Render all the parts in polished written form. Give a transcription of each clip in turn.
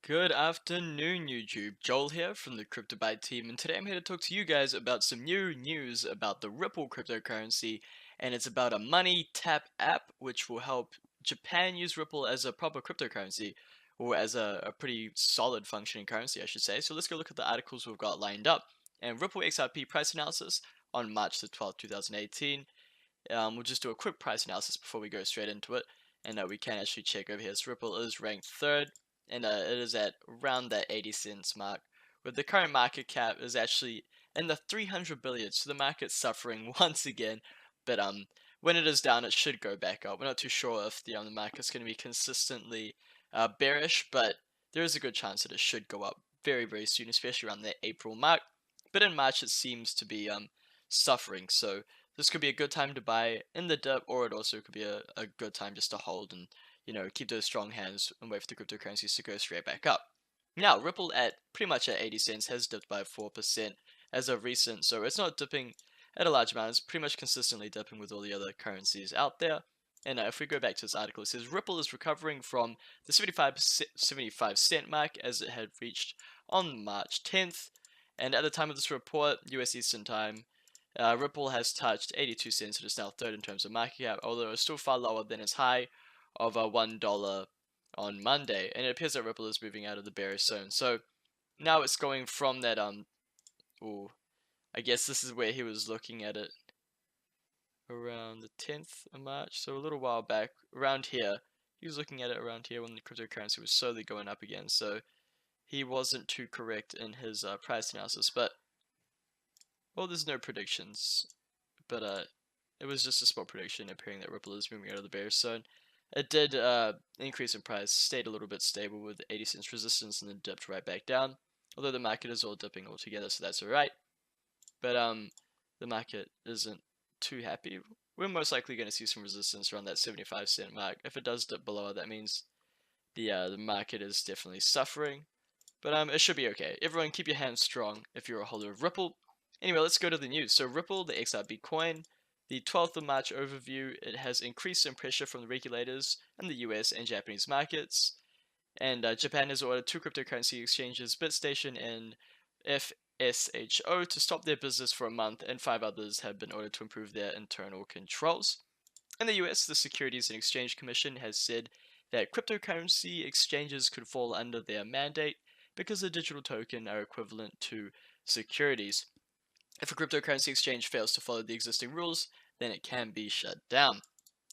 Good afternoon, YouTube. Joel here from the CryptoByte team, and today I'm here to talk to you guys about some new news about the Ripple cryptocurrency, and it's about a MoneyTap app which will help Japan use Ripple as a proper cryptocurrency, or as a pretty solid functioning currency, I should say. So let's go look at the articles we've got lined up. And Ripple XRP price analysis on March the 12th, 2018. We'll just do a quick price analysis before we go straight into it, and we can actually check over here. So Ripple is ranked third, and it is at around that 80 cents mark, where the current market cap is actually in the 300 billion. So the market's suffering once again, but when it is down, it should go back up. We're not too sure if the market's going to be consistently bearish, but there is a good chance that it should go up very soon, especially around the April mark. But in March, it seems to be suffering. So this could be a good time to buy in the dip, or it also could be a good time just to hold and keep those strong hands and wait for the cryptocurrencies to go straight back up. Now, Ripple at pretty much at 80 cents has dipped by 4% as of recent, so it's not dipping at a large amount. It's pretty much consistently dipping with all the other currencies out there. And if we go back to this article, it says Ripple is recovering from the 75 cent mark as it had reached on March 10th. And at the time of this report, US Eastern Time, Ripple has touched 82 cents and is now third in terms of market cap, although it's still far lower than its high of $1 on Monday. And it appears that Ripple is moving out of the bearish zone. So now it's going from that ooh, I guess this is where he was looking at it around the 10th of March, so a little while back, around here. He was looking at it around here when the cryptocurrency was slowly going up again. So he wasn't too correct in his price analysis, but well, there's no predictions, but it was just a spot prediction appearing that Ripple is moving out of the bearish zone. It did increase in price, stayed a little bit stable with 80 cents resistance, and then dipped right back down. Although the market is all dipping altogether, so that's alright. But the market isn't too happy. We're most likely going to see some resistance around that 75 cent mark. If it does dip below, that means the market is definitely suffering. But it should be okay. Everyone, keep your hands strong if you're a holder of Ripple. Anyway, let's go to the news. So Ripple, the XRP coin, the 12th of March overview, it has increased in pressure from the regulators in the US and Japanese markets. And Japan has ordered two cryptocurrency exchanges, BitStation and FSHO, to stop their business for a month, and five others have been ordered to improve their internal controls. In the US, the Securities and Exchange Commission has said that cryptocurrency exchanges could fall under their mandate because the digital token are equivalent to securities. If a cryptocurrency exchange fails to follow the existing rules, then it can be shut down.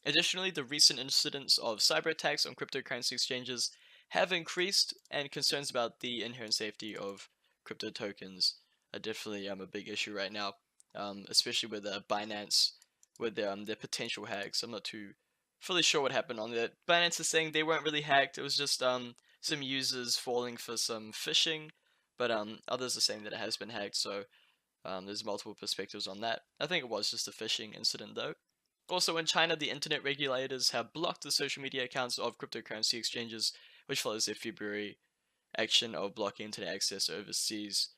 Additionally, the recent incidents of cyber attacks on cryptocurrency exchanges have increased, and concerns about the inherent safety of crypto tokens are definitely a big issue right now, especially with Binance, with their potential hacks. I'm not too fully sure what happened on that. Binance is saying they weren't really hacked. It was just some users falling for some phishing, but others are saying that it has been hacked. So there's multiple perspectives on that. I think it was just a phishing incident though. Also, in China, the internet regulators have blocked the social media accounts of cryptocurrency exchanges, which follows their February action of blocking internet access overseas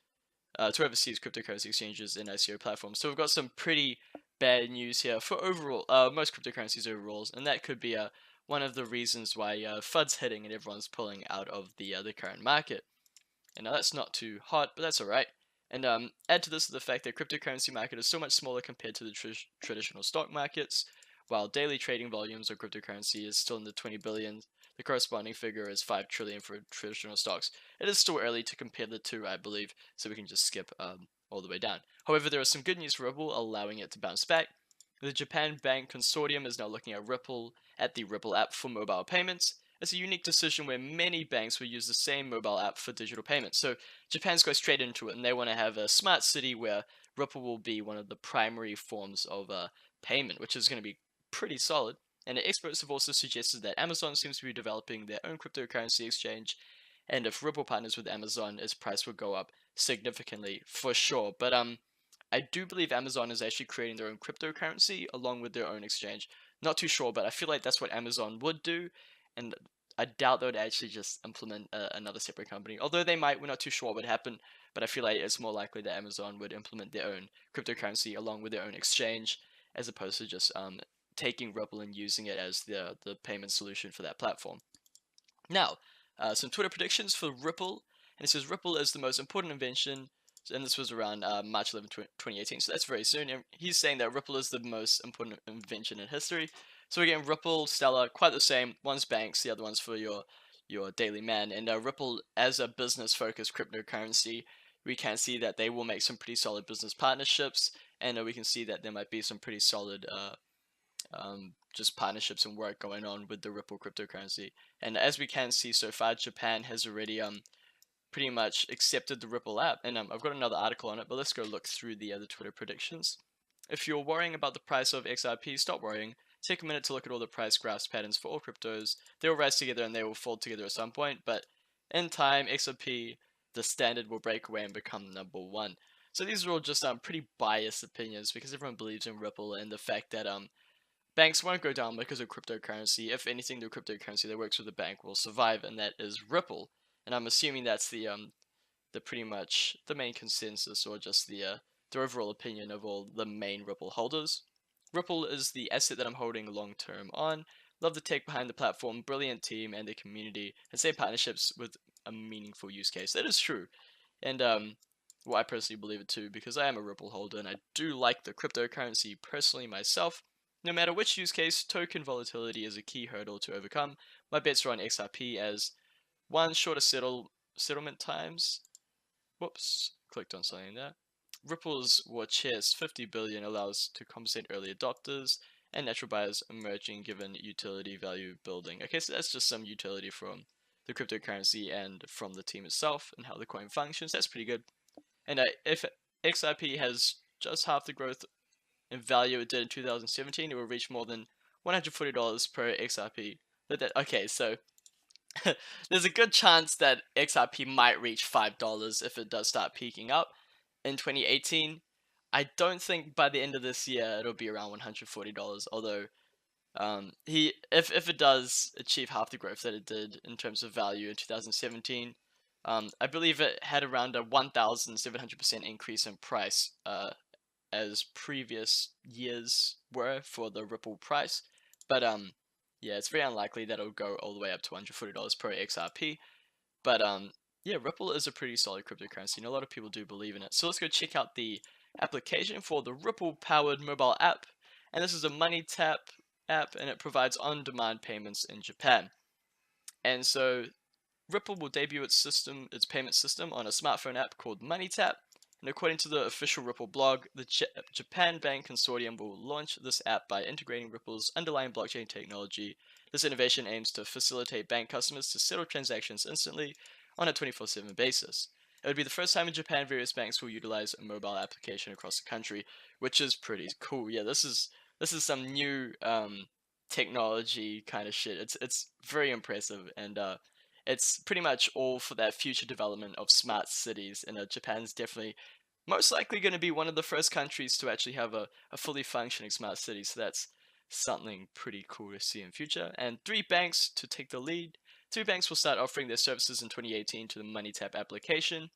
to overseas cryptocurrency exchanges and ICO platforms. So we've got some pretty bad news here for overall most cryptocurrencies overall, and that could be one of the reasons why FUD's hitting and everyone's pulling out of the current market. And now that's not too hot, but that's alright. And add to this the fact that cryptocurrency market is so much smaller compared to the traditional stock markets, while daily trading volumes of cryptocurrency is still in the 20 billion. The corresponding figure is 5 trillion for traditional stocks. It is still early to compare the two, I believe, so we can just skip all the way down. However, there is some good news for Ripple, allowing it to bounce back. The Japan Bank Consortium is now looking at the Ripple app for mobile payments. It's a unique decision where many banks will use the same mobile app for digital payments. So Japan's go straight into it, and they want to have a smart city where Ripple will be one of the primary forms of payment, which is going to be pretty solid. And experts have also suggested that Amazon seems to be developing their own cryptocurrency exchange, and if Ripple partners with Amazon, its price would go up significantly for sure. But I do believe Amazon is actually creating their own cryptocurrency along with their own exchange. Not too sure, but I feel like that's what Amazon would do, and I doubt they would actually just implement another separate company. Although they might, we're not too sure what would happen, but I feel like it's more likely that Amazon would implement their own cryptocurrency along with their own exchange, as opposed to just taking Ripple and using it as the payment solution for that platform. Now, some Twitter predictions for Ripple, and it says Ripple is the most important invention, and this was around March 11th, 2018, so that's very soon. And he's saying that Ripple is the most important invention in history. So again, Ripple, Stellar, quite the same. One's banks, the other one's for your daily man. And Ripple, as a business-focused cryptocurrency, we can see that they will make some pretty solid business partnerships, and we can see that there might be some pretty solid just partnerships and work going on with the Ripple cryptocurrency. And as we can see so far, Japan has already pretty much accepted the Ripple app. And I've got another article on it, but let's go look through the other Twitter predictions. If you're worrying about the price of XRP, stop worrying. Take a minute to look at all the price graphs patterns for all cryptos. They will rise together and they will fall together at some point, but in time, XRP, the standard, will break away and become number one. So these are all just pretty biased opinions because everyone believes in Ripple and the fact that banks won't go down because of cryptocurrency. If anything, the cryptocurrency that works with the bank will survive, and that is Ripple. And I'm assuming that's the pretty much the main consensus, or just the overall opinion of all the main Ripple holders. Ripple is the asset that I'm holding long term on. Love the tech behind the platform, brilliant team and the community, and say partnerships with a meaningful use case. That is true, and well, I personally believe it too because I am a Ripple holder and I do like the cryptocurrency personally myself. No matter which use case, token volatility is a key hurdle to overcome. My bets are on XRP as one, shorter settlement times. Whoops, clicked on something there. Ripple's war chest 50 billion allows to compensate early adopters and natural buyers emerging given utility value building. Okay, so that's just some utility from the cryptocurrency and from the team itself and how the coin functions. That's pretty good. And if XRP has just half the growth in value it did in 2017, it will reach more than $140 per XRP. Okay, so there's a good chance that XRP might reach $5 if it does start peaking up in 2018. I don't think by the end of this year it'll be around $140, although if it does achieve half the growth that it did in terms of value in 2017, I believe it had around a 1,700% increase in price as previous years were for the Ripple price. But yeah, it's very unlikely that it'll go all the way up to $140 per XRP. But yeah, Ripple is a pretty solid cryptocurrency, and a lot of people do believe in it. So let's go check out the application for the Ripple-powered mobile app. And this is a MoneyTap app, and it provides on-demand payments in Japan. And so Ripple will debut its payment system on a smartphone app called MoneyTap. And according to the official Ripple blog, the Japan Bank Consortium will launch this app by integrating Ripple's underlying blockchain technology. This innovation aims to facilitate bank customers to settle transactions instantly on a 24/7 basis. It would be the first time in Japan various banks will utilize a mobile application across the country, which is pretty cool. Yeah, this is some new technology kind of shit. It's very impressive, and it's pretty much all for that future development of smart cities. And Japan's definitely most likely going to be one of the first countries to actually have a fully functioning smart city. So that's something pretty cool to see in future. And 3 banks to take the lead. 3 banks will start offering their services in 2018 to the MoneyTap application.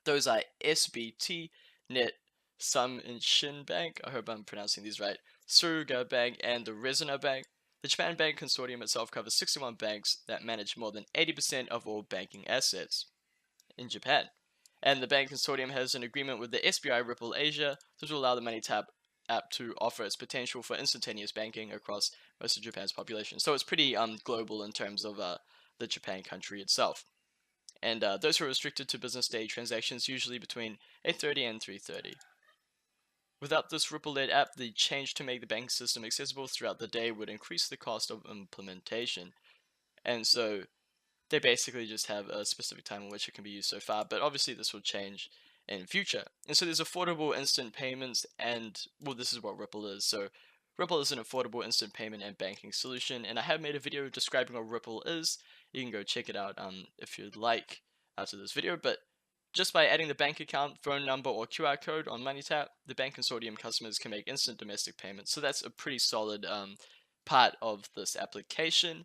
Those are SBT, Net, Shin Bank, I hope I'm pronouncing these right, Suruga Bank, and the Resona Bank. The Japan Bank Consortium itself covers 61 banks that manage more than 80% of all banking assets in Japan. And the bank consortium has an agreement with the SBI Ripple Asia to allow the MoneyTap app to offer its potential for instantaneous banking across most of Japan's population. So it's pretty global in terms of the Japan country itself. And those are restricted to business day transactions, usually between 8:30 and 3:30. Without this Ripple-led app, the change to make the banking system accessible throughout the day would increase the cost of implementation. And so they basically just have a specific time in which it can be used so far, but obviously this will change in future. And so there's affordable instant payments, and well, this is what Ripple is. So Ripple is an affordable instant payment and banking solution, and I have made a video describing what Ripple is. You can go check it out if you'd like after this video. But just by adding the bank account, phone number, or QR code on MoneyTap, the bank consortium customers can make instant domestic payments. So that's a pretty solid part of this application,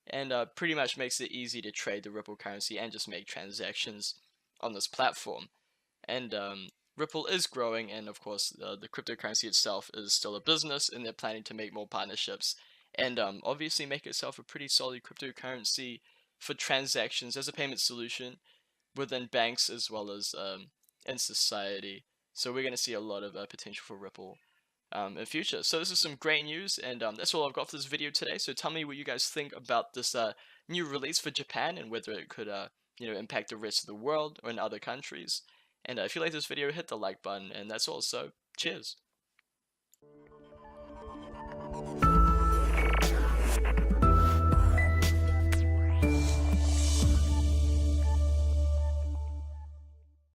and pretty much makes it easy to trade the Ripple currency and just make transactions on this platform. And Ripple is growing, and of course the cryptocurrency itself is still a business, and they're planning to make more partnerships and obviously make itself a pretty solid cryptocurrency for transactions as a payment solution within banks as well as in society. So we're going to see a lot of potential for Ripple in future. So this is some great news, and that's all I've got for this video today. So tell me what you guys think about this new release for Japan and whether it could impact the rest of the world or in other countries. And if you like this video, hit the like button, and that's all. So cheers.